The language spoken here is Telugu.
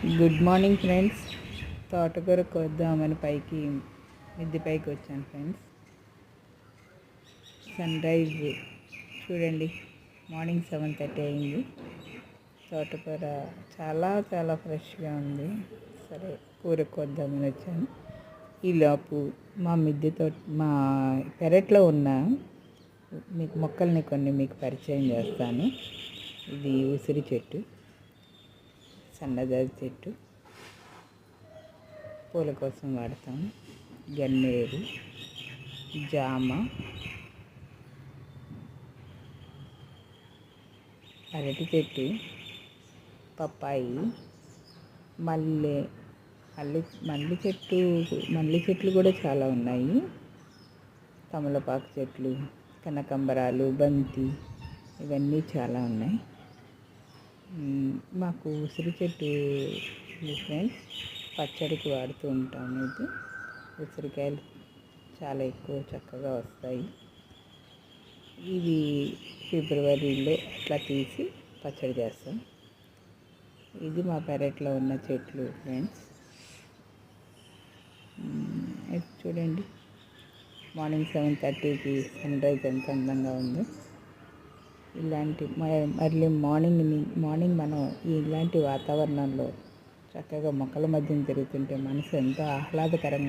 Good morning friends. తోటకూర కోద్దామని మిద్దె పైకి వచ్చాను ఫ్రెండ్స్. సన్ రైజ్ చూడండి, మార్నింగ్ 7:30 అయింది. తోటకూర చాలా చాలా ఫ్రెష్గా ఉంది. సరే, కూర కోద్దామని వచ్చాను. ఈలోపు మా పెరట్లో ఉన్న మొక్కల్ని కొన్ని మీకు పరిచయం చేస్తాను. ఇది ఉసిరి చెట్టు, సన్నజాజి చెట్టు, పూల కోసం వాడతాం. గన్నేరు, జామ, అరటి చెట్టు, పప్పాయి, మల్లె చెట్లు కూడా చాలా ఉన్నాయి. తమలపాకు చెట్లు, కనకంబరాలు, బంతి, ఇవన్నీ చాలా ఉన్నాయి. మాకు ఉసిరి చెట్టు ఫ్రెండ్స్ పచ్చడికి వాడుతూ ఉంటాము. ఇది ఉసిరికాయలు చాలా ఎక్కువ చక్కగా వస్తాయి. ఇవి ఫిబ్రవరిలో అట్లా తీసి పచ్చడి చేస్తాం. ఇది మా పెరట్లో ఉన్న చెట్లు ఫ్రెండ్స్. చూడండి, మార్నింగ్ 7:30కి సన్ రైజ్ ఎంత అందంగా ఉందో. ఇలాంటి మళ్ళీ మార్నింగ్ మనం ఇలాంటి వాతావరణంలో చక్కగా మొక్కల మధ్యన తిరుగుతుంటే మనసు ఎంతో ఆహ్లాదకరంగా